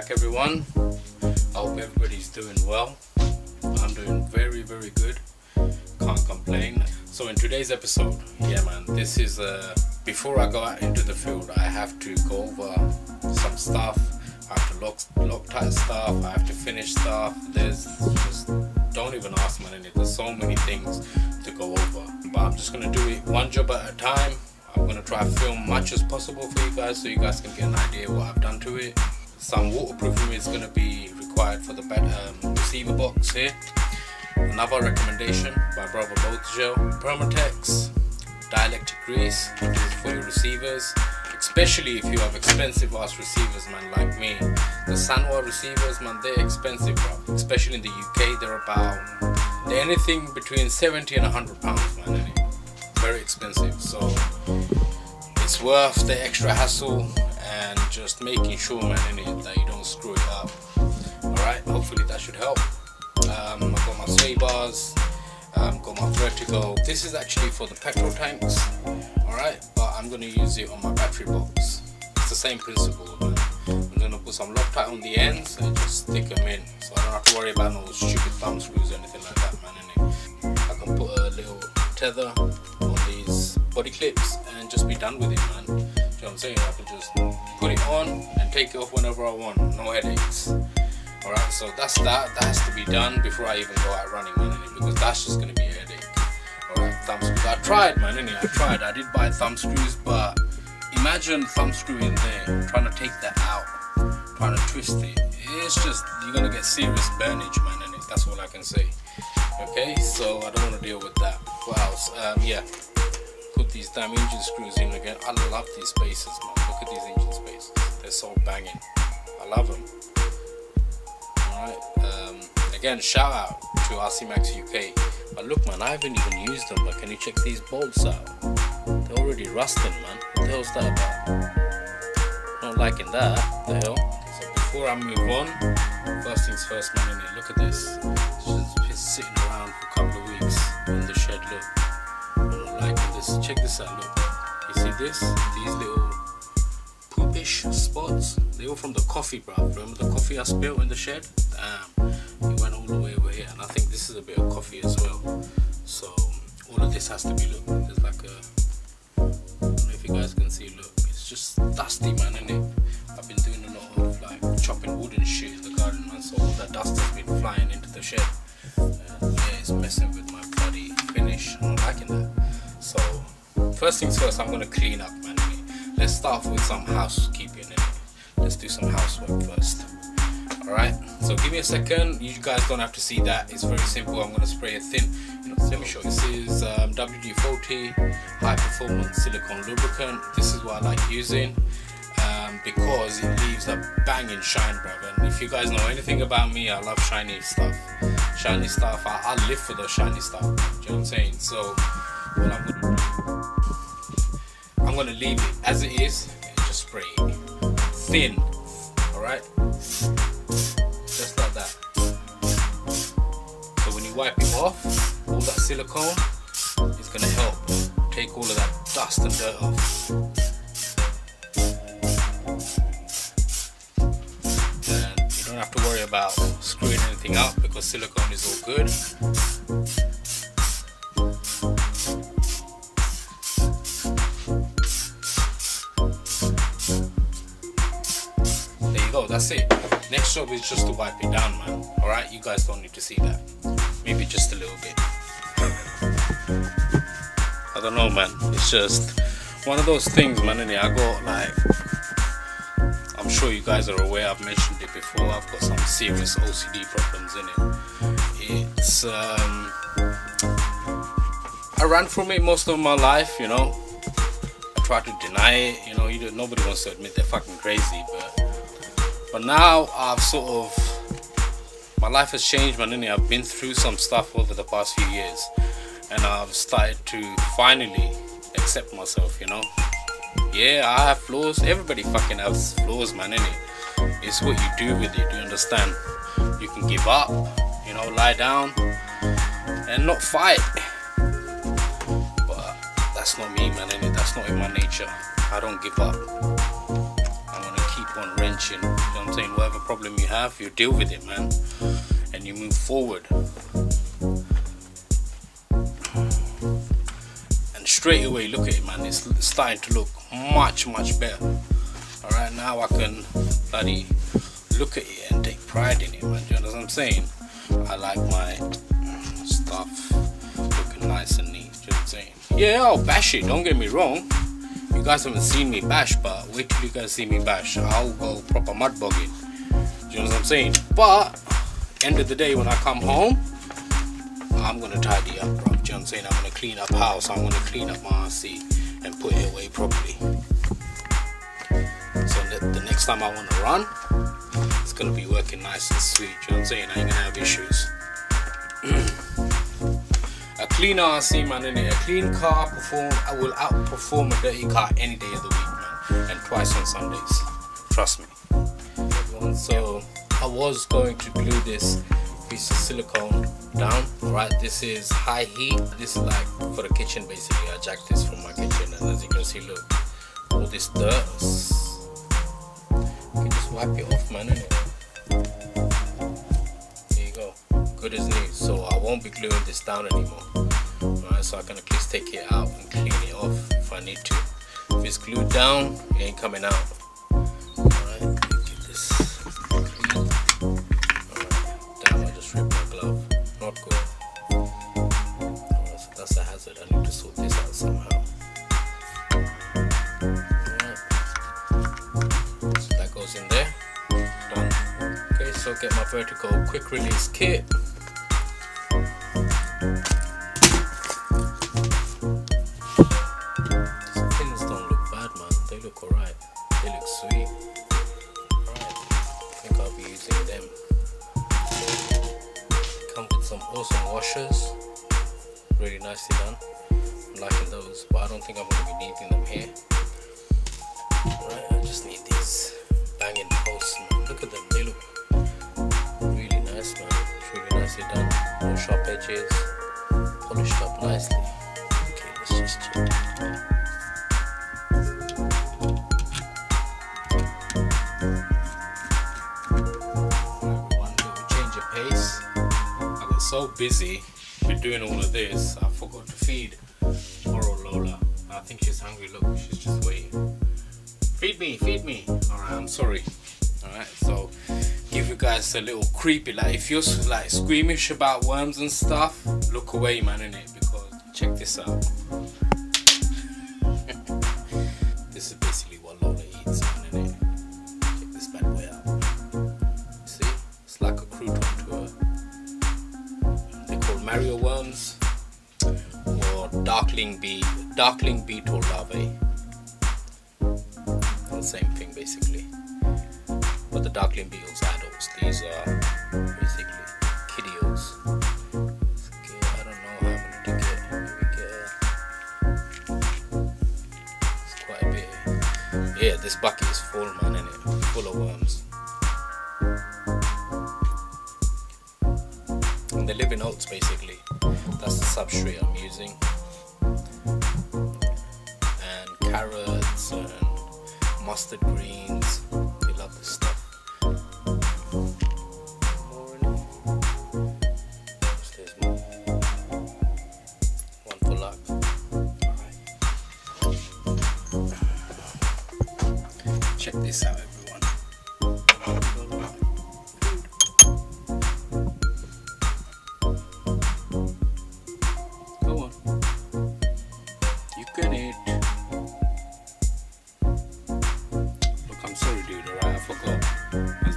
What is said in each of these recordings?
back, everyone. I hope everybody's doing well. I'm doing very good, can't complain. So in today's episode, yeah man, this is before I go out into the field, I have to go over some stuff. I have to Loctite stuff, I have to finish stuff. There's just, don't even ask man, there's so many things to go over, but I'm just gonna do it one job at a time. I'm gonna try to film much as possible for you guys, so you guys can get an idea what I've done to it. Some waterproofing is gonna be required for the receiver box here. Another recommendation by brother BOTAJELL'S, Permatex dielectric grease, which is for your receivers, especially if you have expensive ass receivers, man, like me. The Sanwa receivers, man, they're expensive, bro. Especially in the UK, they're anything between 70 and 100 pounds, man. Very expensive, so it's worth the extra hassle and just making sure, man, that you don't screw it up. Alright, hopefully that should help. I've got my sway bars, got my vertigo. This is actually for the petrol tanks, alright, but I'm going to use it on my battery box. It's the same principle, man. I'm going to put some Loctite on the ends and just stick them in, so I don't have to worry about no stupid thumb screws or anything like that, man. I can put a little tether on these body clips and just be done with it, man. You know what I'm saying? I can just put it on and take it off whenever I want, no headaches. Alright, so that's that has to be done before I even go out running, man, because that's just going to be a headache. Alright, thumb screws. I tried, man, I did buy thumb screws, but imagine thumb screw in there, trying to take that out, trying to twist it. It's just, you're going to get serious burnage, man, that's all I can say. Okay, so I don't want to deal with that. What else? Yeah, put these damn engine screws in again. I love these spacers, man. Look at these engine spacers, they're so banging. I love them. Alright, again, shout out to RC Max UK. But look, man, I haven't even used them, but can you check these bolts out? They're already rusting, man. What the hell's that about? Not liking that. What the hell? So before I move on, first things first, man, look at this. It's sitting around for a couple of weeks in the shed, look. I'm not liking this. Check this out, look. You see this? These little poopish spots, they were from the coffee, bro. Remember the coffee I spilled in the shed? Damn, it went all the way over here, and I think this is a bit of coffee as well. So all of this has to be, look, there's like a, I don't know if you guys can see, look, it's just dusty, man, innit? I've been doing a lot of like chopping wood and shit in the garden, man, so all that dust has been flying into the shed. Yeah, it's messing with my bloody finish. I'm not liking that. So first things first, I'm gonna clean up, man. Let's start with some housekeeping. Let's do some housework first. Alright, so give me a second. You guys don't have to see that. It's very simple. I'm gonna spray a thin, let me show you. This is WD-40 high performance silicone lubricant. This is what I like using because it leaves a banging shine, brother. And if you guys know anything about me, I love shiny stuff. Shiny stuff, I live for the shiny stuff. Do you know what I'm saying? So what I'm gonna do, I'm gonna leave it as it is and just spray it thin. Alright, just like that. So when you wipe it off, all that silicone is gonna help take all of that dust and dirt off. Don't have to worry about screwing anything up because silicone is all good. There you go, that's it. Next job is just to wipe it down, man. Alright, you guys don't need to see that. Maybe just a little bit. I don't know, man. It's just one of those things, man. I got like, I'm sure you guys are aware, I've mentioned it before, I've got some serious OCD problems in it. It's, I ran from it most of my life, you know. I try to deny it, you know, nobody wants to admit they're fucking crazy, but now I've sort of, my life has changed, man, I've been through some stuff over the past few years, and I've started to finally accept myself, you know. Yeah, I have flaws. Everybody fucking has flaws, man, innit? It's what you do with it, do you understand? You can give up, you know, lie down and not fight. But that's not me, man, innit? That's not in my nature. I don't give up. I'm gonna keep on wrenching. You know what I'm saying? Whatever problem you have, you deal with it, man, and you move forward. And straight away, look at it, man. It's starting to look much better. All right, now I can bloody look at it and take pride in it, man. Do you know what I'm saying? I like my stuff looking nice and neat. Do you know what I'm saying? Yeah, I'll bash it. Don't get me wrong. You guys haven't seen me bash, but wait till you guys see me bash. I'll go proper mud bogging. Do you know what I'm saying? But end of the day, when I come home, I'm gonna tidy up, bro. Do you know what I'm saying? I'm gonna clean up house. I'm gonna clean up my RC and put it away properly. So the next time I want to run, it's gonna be working nice and sweet. You know what I'm saying? I ain't gonna have issues. A clean RC, man, innit? A clean car will outperform a dirty car any day of the week, man, and twice on Sundays. Trust me. So I was going to glue this piece of silicone down. Right, this is high heat. This is like for the kitchen, basically. I jacked this from my kitchen, and as you can see, look, all this dirt. You can just wipe it off, man, innit? There you go, good as new. So I won't be gluing this down anymore. Alright, so I can at least take it out and clean it off if I need to. If it's glued down, it ain't coming out. Alright, get this clean. Alright, damn, I just ripped my glove. Not good. Alright, so that's a hazard. I need to sort this out somehow. Alright, so that goes in there. Done. Okay, so get my vertical quick release kit. Alright, they look sweet. Alright, I think I'll be using them. Come with some awesome washers. Really nicely done. I'm liking those, but I don't think I'm going to be needing them here. Alright, I just need these banging posts, man. Look at them, they look really nice, man. It's really nicely done. No sharp edges. Polished up nicely. Okay, let's just check. So busy with doing all of this, I forgot to feed poor old Lola. I think she's hungry. Look, she's just waiting. Feed me, feed me. Alright, I'm sorry. Alright, so give you guys a little creepy, like if you're like squeamish about worms and stuff, look away, man, innit? Because check this out. This is basically what Lola eats, man, innit? Check this bad boy out. See, it's like a crouton to her. Mario worms or darkling beetle larvae. The same thing basically, but the darkling beetles are adults. These are basically kiddios. Okay, I don't know how many to get. Maybe get it's quite a bit. Yeah, this bucket is full, man, innit? Full of worms. And they live in oats basically. That's the substrate I'm using. And carrots and mustard greens. They love this stuff. More in it. There's more. One for luck. Alright. Check this out, everyone.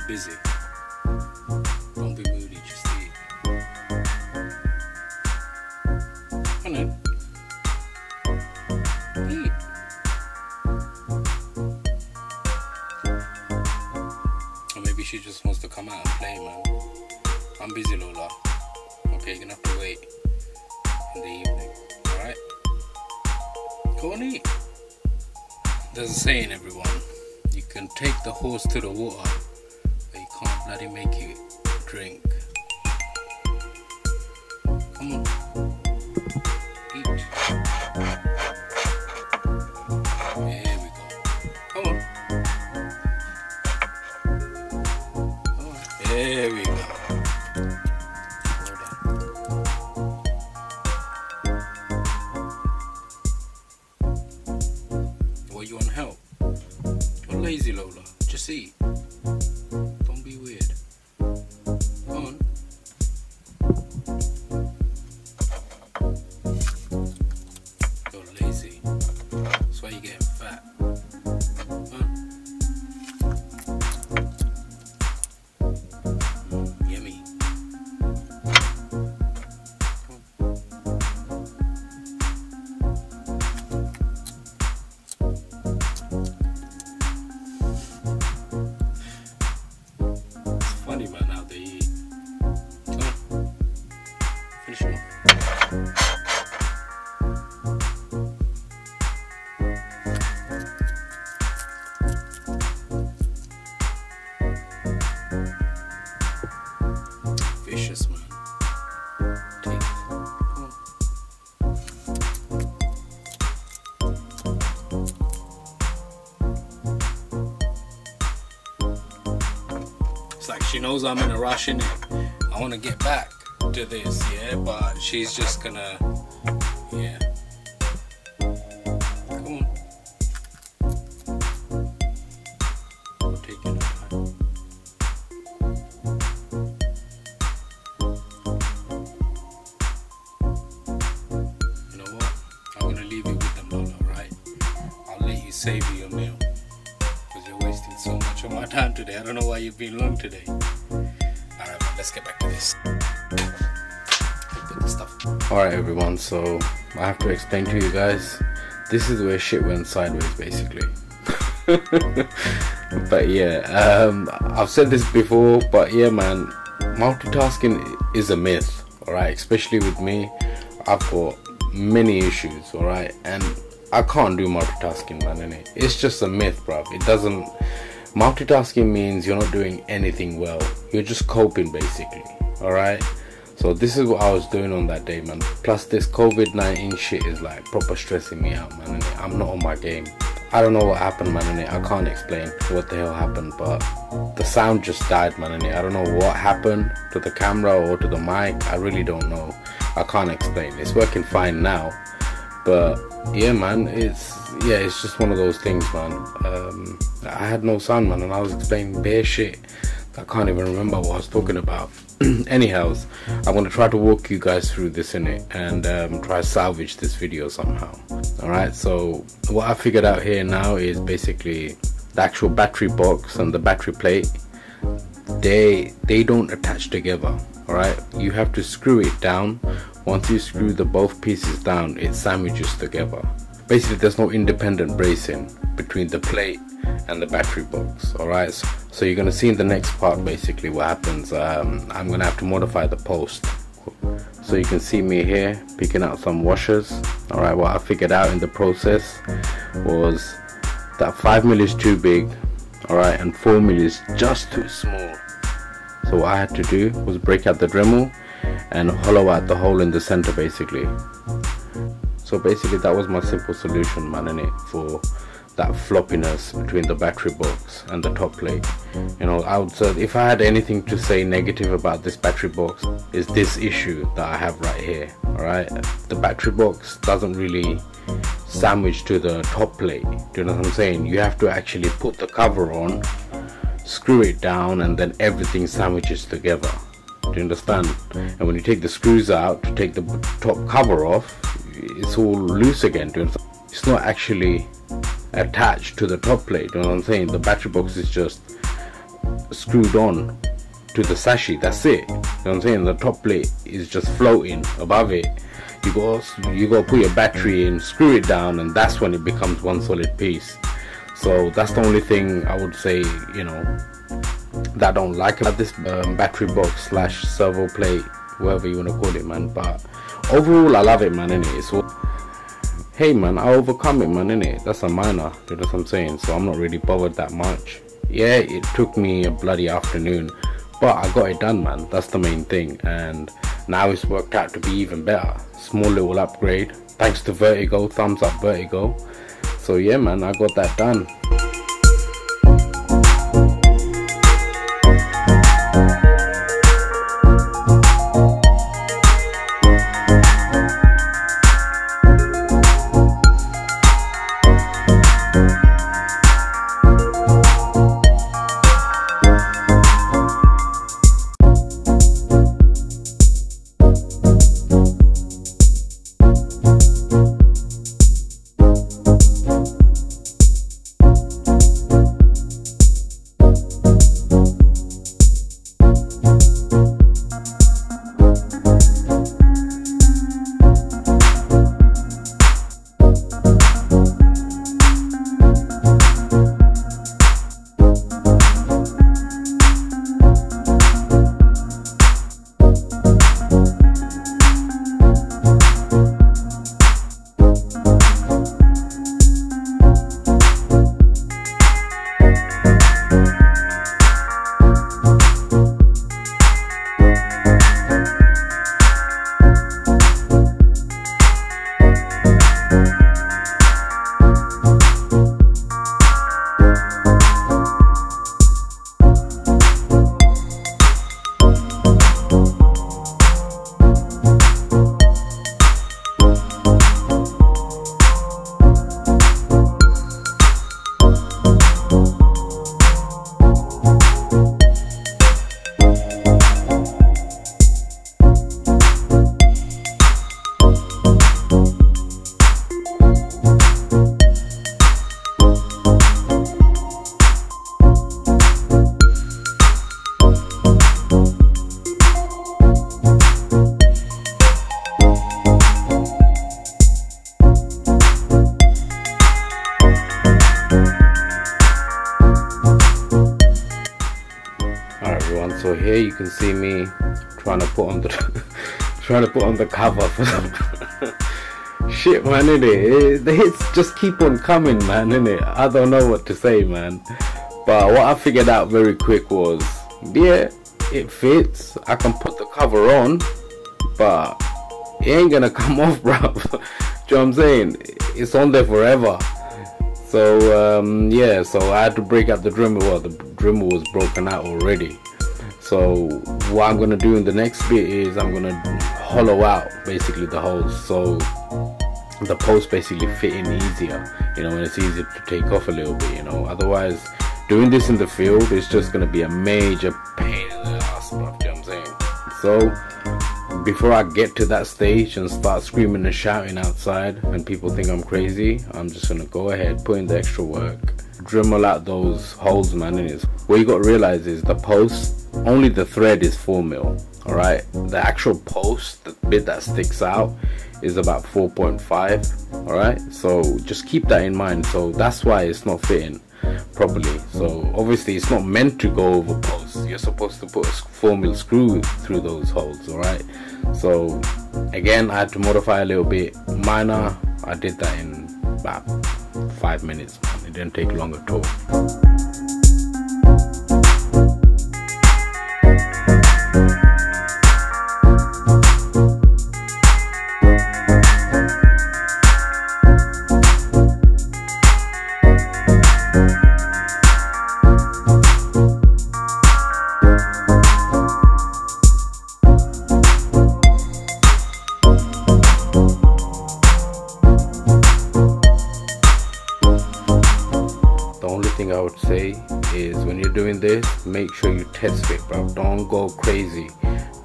Busy. Don't be moody, just eat. Come on. Eat. Or maybe she just wants to come out and play, man. I'm busy, Lola. Okay, you're gonna have to wait in the evening. Alright? Go and eat. There's a saying, everyone. You can take the horse to the water, can't bloody make you drink. Come on. Eat. There we go. Come on. or you want help? You're lazy, Lola. Just eat. Don't be weird. Go on. You're lazy. That's why you're getting fat. Go on. Yummy. Funny man how they eat. Come on. Finish it off. Vicious man. Teeth. Come on. It's like she knows I'm in a rush, innit? I want to get back to this, yeah, but she's just gonna, yeah. Come on. Take your time. You know what? I'm gonna leave you with them, Lola, right? I'll let you save your meal. You're wasting so much of my time today. I don't know why you've been long today. Alright, let's get back to this. Put the stuff. Alright everyone, so I have to explain to you guys. This is where shit went sideways basically. But yeah, I've said this before, but yeah man, multitasking is a myth, alright? Especially with me, I've got many issues, alright? And I can't do multitasking, man, innit? It's just a myth, bruv. It doesn't... Multitasking means you're not doing anything well. You're just coping, basically, alright? So this is what I was doing on that day, man. Plus this COVID-19 shit is like proper stressing me out, man, innit? I'm not on my game. I don't know what happened, man, innit? I can't explain what the hell happened, but the sound just died, man, innit? I don't know what happened to the camera or to the mic. I really don't know. I can't explain. It's working fine now. But yeah man, it's just one of those things, man. I had no sound, man, and I was explaining bare shit. I can't even remember what I was talking about. Anyhows, I'm gonna try to walk you guys through this innit, and try to salvage this video somehow. Alright, so what I figured out here now is basically the actual battery box and the battery plate, they don't attach together. Alright, you have to screw it down. Once you screw the both pieces down, it sandwiches together. Basically there's no independent bracing between the plate and the battery box. Alright, so you're gonna see in the next part basically what happens. I'm gonna have to modify the post. So you can see me here picking out some washers. Alright, what I figured out in the process was that 5mm is too big, alright, and 4mm is just too small. So what I had to do was break out the Dremel and hollow out the hole in the center basically. So basically that was my simple solution, man, innit, for that floppiness between the battery box and the top plate. You know, I would say if I had anything to say negative about this battery box, is this issue that I have right here. Alright, the battery box doesn't really sandwich to the top plate. Do you know what I'm saying? You have to actually put the cover on, screw it down, and then everything sandwiches together. Do you understand? And when you take the screws out to take the top cover off, it's all loose again. Do you understand? It's not actually attached to the top plate. Do you know what I'm saying? The battery box is just screwed on to the sashi. That's it. You know what I'm saying? The top plate is just floating above it. You go put your battery in, screw it down, and that's when it becomes one solid piece. So that's the only thing I would say, you know, that I don't like about this battery box slash servo plate, whatever you want to call it, man. But overall I love it, man, innit? It's all, hey man, I overcome it, man, innit? That's a minor, you know what I'm saying? So I'm not really bothered that much. Yeah, it took me a bloody afternoon, but I got it done, man. That's the main thing. And now it's worked out to be even better. Small little upgrade thanks to Vertigo. Thumbs up Vertigo. So yeah man, I got that done. so here you can see me trying to put on the cover for shit, man, innit? The hits just keep on coming, man, innit? I don't know what to say, man. But what I figured out very quick was, yeah, it fits. I can put the cover on, but it ain't gonna come off, bro. Do you know what I'm saying? It's on there forever. So yeah, so I had to break out the Dremel. Well, the Dremel was broken out already. So what I'm gonna do in the next bit is I'm gonna hollow out basically the holes, so the post basically fit in easier, you know, and it's easier to take off a little bit, you know. Otherwise, doing this in the field is just gonna be a major pain in the ass, bro. You know what I'm saying? So before I get to that stage and start screaming and shouting outside and people think I'm crazy, I'm just gonna go ahead, put in the extra work, Dremel out those holes, man. And what you got to realize is the post, only the thread is 4mm. all right, the actual post, the bit that sticks out, is about 4.5. all right, so just keep that in mind. So that's why it's not fitting properly. So obviously it's not meant to go over posts. You're supposed to put a 4mm screw through those holes. All right, so again, I had to modify a little bit, minor. I did that in about 5 minutes, man. It didn't take long at all. I would say is, when you're doing this, make sure you test fit, bro. Don't go crazy.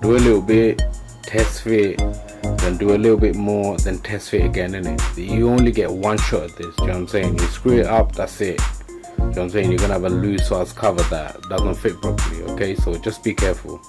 Do a little bit, test fit, then do a little bit more, then test fit again, innit? You only get one shot at this, do you know what I'm saying? You screw it up, that's it. Do you know what I'm saying? You're gonna have a loose ass cover that doesn't fit properly, okay? So just be careful.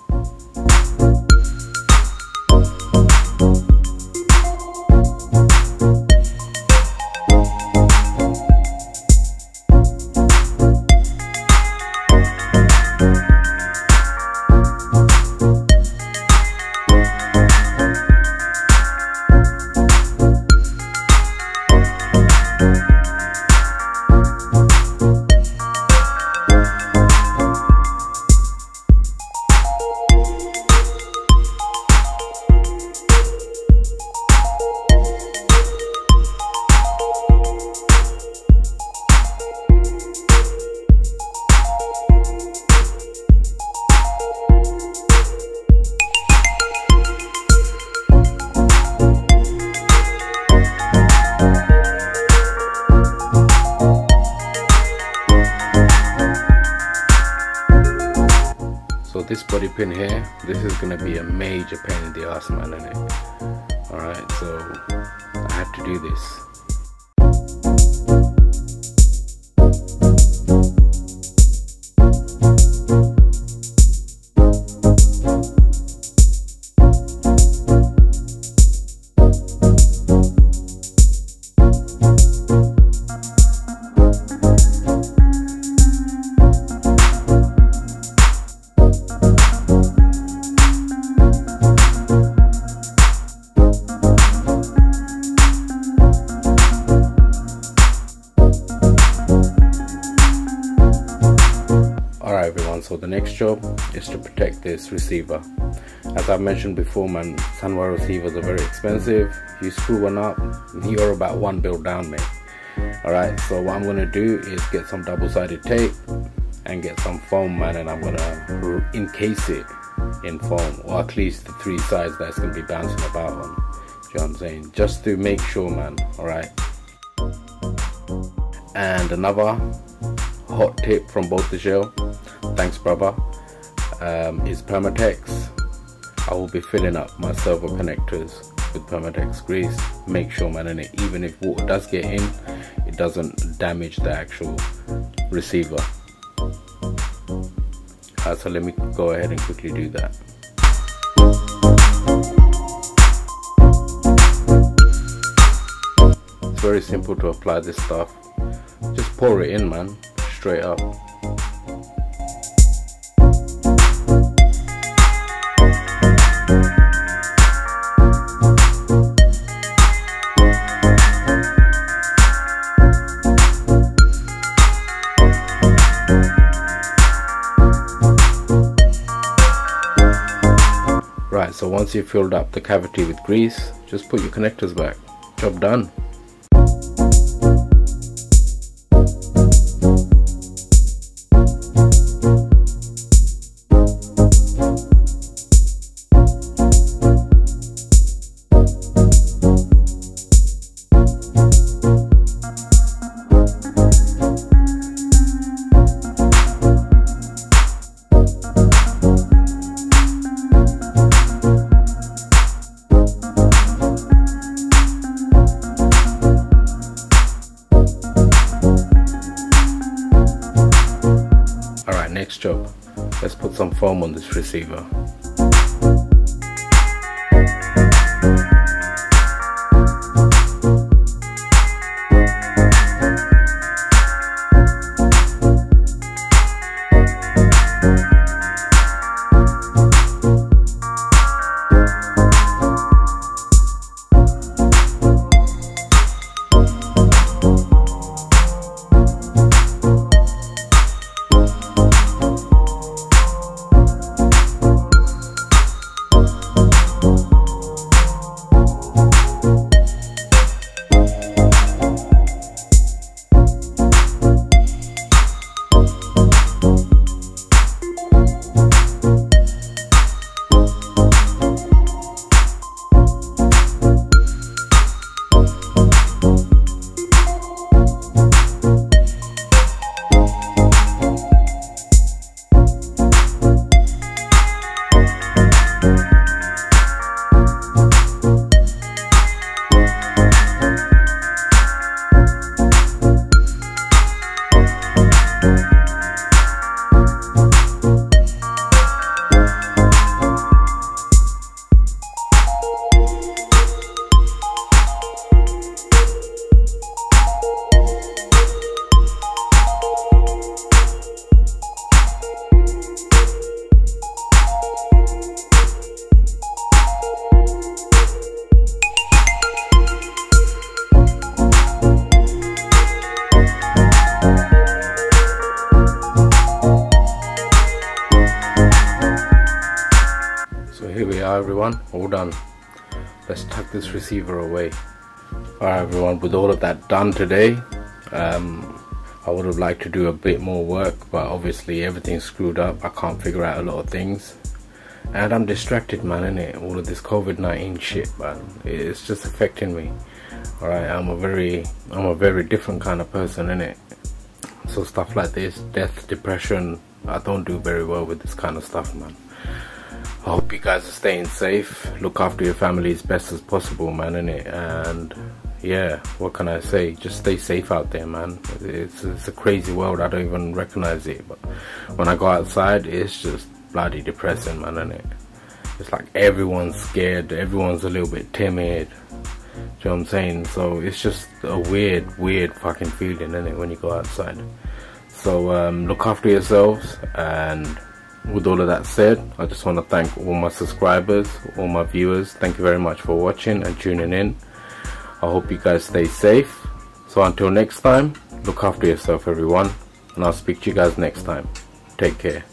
This body pin here, this is gonna be a major pain in the ass, man, innit? Alright, so I had to do this. So the next job is to protect this receiver. As I've mentioned before, man, Sunwire receivers are very expensive. If you screw one up, you're about one bill down, mate. Alright, so what I'm gonna do is get some double-sided tape and get some foam, man, and I'm gonna encase it in foam, or at least the 3 sides that's gonna be bouncing about on. Do you know what I'm saying? Just to make sure, man. Alright. And another hot tip from BOTAJELL, thanks brother, is Permatex. I will be filling up my servo connectors with Permatex grease. Make sure, man, and even if water does get in, it doesn't damage the actual receiver. So let me go ahead and quickly do that. It's very simple to apply this stuff. Just pour it in, man, straight up. So once you've filled up the cavity with grease, just put your connectors back. Job done. Next job, let's put some foam on this receiver. Here we are, everyone, all done. Let's tuck this receiver away. Alright everyone, with all of that done today, I would have liked to do a bit more work, but obviously everything's screwed up. I can't figure out a lot of things, and I'm distracted, man, innit? All of this COVID-19 shit, man, it's just affecting me. Alright, I'm a very different kind of person, innit? So stuff like this, death, depression, I don't do very well with this kind of stuff, man. I hope you guys are staying safe. Look after your family as best as possible, man, innit? And yeah, what can I say? Just stay safe out there, man. It's a crazy world. I don't even recognize it, but when I go outside, it's just bloody depressing, man, innit? It's like everyone's scared, everyone's a little bit timid. Do you know what I'm saying? So it's just a weird fucking feeling, innit, when you go outside. So look after yourselves, and with all of that said, I just want to thank all my subscribers, all my viewers. Thank you very much for watching and tuning in. I hope you guys stay safe. So until next time, look after yourself, everyone, and I'll speak to you guys next time. Take care.